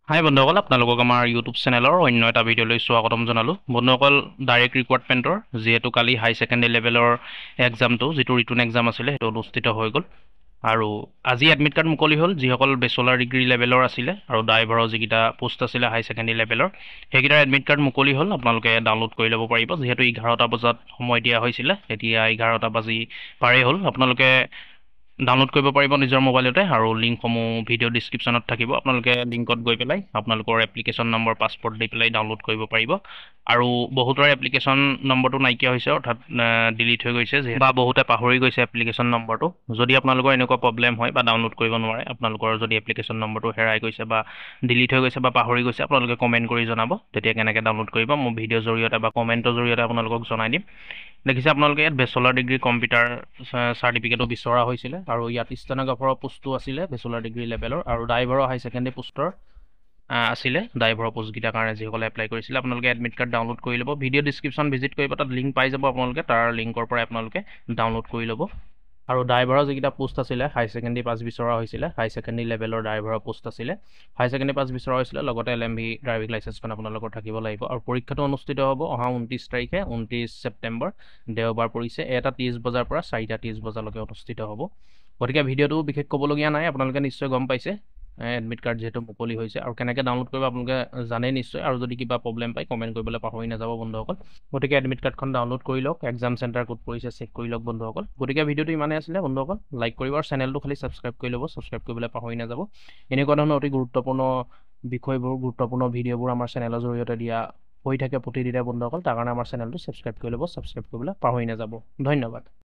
হাই বন্ধুসকল, আপোনালোকক আমাৰ ইউটিউব চেনেলৰ অন্য এটা ভিডিঅ'লৈ স্বাগতম জনালোঁ। বন্ধুসকল, ডাইৰেক্ট ৰিক্ৰুইটমেণ্টৰ যিহেতু কালি হাই ছেকেণ্ডেৰী লেভেলৰ এক্সামটো যিটো ৰিটন এক্সাম আছিলে সেইটো অনুষ্ঠিত হৈ গ'ল আৰু আজি এডমিট কাৰ্ড মুকলি হ'ল। যিসকল বেচেলাৰ ডিগ্ৰী লেভেলৰ আছিলে আৰু ড্ৰাইভাৰৰ যিকেইটা পোষ্ট আছিলে হাই ছেকেণ্ডেৰী লেভেলৰ সেইকেইটাৰ এডমিট কাৰ্ড মুকলি হ'ল। আপোনালোকে ডাউনলোড কৰি ল'ব পাৰিব। যিহেতু 11টা বজাত সময় দিয়া হৈছিলে, এতিয়া 11টা বাজি পাৰেই হ'ল। আপোনালোকে ডাউনলোড কৰিব পাৰিব নিজৰ মোবাইলতে আৰু লিংকসমূহ ভিডিঅ' ডিছক্ৰিপশ্যনত থাকিব। আপোনালোকে লিংকত গৈ পেলাই আপোনালোকৰ এপ্লিকেশ্যন নম্বৰ পাছপৰ্ট দি পেলাই ডাউনলোড কৰিব পাৰিব। আৰু বহুতৰে এপ্লিকেশ্যন নম্বৰটো নাইকিয়া হৈছে, অৰ্থাৎ ডিলিট হৈ গৈছে বা বহুতে পাহৰি গৈছে এপ্লিকেশ্যন নম্বৰটো। যদি আপোনালোকৰ এনেকুৱা প্ৰব্লেম হয় বা ডাউনলোড কৰিব নোৱাৰে, আপোনালোকৰ যদি এপ্লিকেশ্যন নম্বৰটো হেৰাই গৈছে বা ডিলিট হৈ গৈছে বা পাহৰি গৈছে, আপোনালোকে কমেণ্ট কৰি জনাব। তেতিয়া কেনেকৈ ডাউনলোড কৰিব মই ভিডিঅ'ৰ জৰিয়তে বা কমেণ্টৰ জৰিয়তে আপোনালোকক জনাই দিম। দেখিছে আপোনালোকে ইয়াত বেচেলাৰ ডিগ্ৰী কম্পিউটাৰ চাৰ্টিফিকেটো বিচৰা হৈছিলে আৰু ইয়াত ষ্টেন'গ্ৰাফাৰৰ পোষ্টটো আছিলে বেচেলাৰ ডিগ্ৰী লেভেলৰ আৰু ড্ৰাইভাৰৰ হাই ছেকেণ্ডেৰী পোষ্টৰ আছিলে। ড্ৰাইভাৰৰ পোষ্টকেইটাৰ কাৰণে যিসকলে এপ্লাই কৰিছিলে আপোনালোকে এডমিট কাৰ্ড ডাউনলোড কৰি ল'ব। ভিডিঅ' ডিছক্ৰিপশ্যন ভিজিট কৰিব, তাত লিংক পাই যাব আপোনালোকে। তাৰ লিংকৰ পৰাই আপোনালোকে ডাউনলোড কৰি ল'ব। আৰু ড্ৰাইভাৰৰ যিকেইটা পোষ্ট আছিলে হাই ছেকেণ্ডেৰী পাছ বিচৰা হৈছিলে, হাই ছেকেণ্ডেৰী লেভেলৰ ড্ৰাইভাৰৰ পোষ্ট আছিলে, হাই ছেকেণ্ডেৰী পাছ বিচৰা হৈছিলে, লগতে LMV ড্ৰাইভিং লাইচেঞ্চখন আপোনালোকৰ থাকিব লাগিব। আৰু পৰীক্ষাটো অনুষ্ঠিত হ'ব অহা 29 তাৰিখে, 29 ছেপ্টেম্বৰ, দেওবাৰ পৰিছে। 1:30 বজাৰ পৰা 4:30 বজালৈকে অনুষ্ঠিত হ'ব। গতিকে ভিডিঅ'টো বিশেষ ক'বলগীয়া নাই, আপোনালোকে নিশ্চয় গম পাইছে এডমিট কাৰ্ড যিহেতু মুকলি হৈছে আৰু কেনেকৈ ডাউনলোড কৰিব আপোনালোকে জানে নিশ্চয়। আৰু যদি কিবা প্ৰব্লেম পায় কমেণ্ট কৰিবলৈ পাহৰি নাযাব বন্ধুসকল। গতিকে এডমিট কাৰ্ডখন ডাউনলোড কৰি লওক, এক্সাম চেণ্টাৰ ক'ত পৰিছে চেক কৰি লওক বন্ধুসকল। গতিকে ভিডিঅ'টো ইমানেই আছিলে বন্ধুসকল, লাইক কৰিব আৰু চেনেলটো খালি ছাবস্ক্ৰাইব কৰি ল'ব, ছাবস্ক্ৰাইব কৰিবলৈ পাহৰি নাযাব। এনেকুৱা ধৰণৰ অতি গুৰুত্বপূৰ্ণ বিষয়বোৰ, গুৰুত্বপূৰ্ণ ভিডিঅ'বোৰ আমাৰ চেনেলৰ জৰিয়তে দিয়া হৈ থাকে প্ৰতিদিনে বন্ধুসকল। তাৰ কাৰণে আমাৰ চেনেলটো ছাবস্ক্ৰাইব কৰি ল'ব, ছাবস্ক্ৰাইব কৰিবলৈ পাহৰি নাযাব। ধন্যবাদ।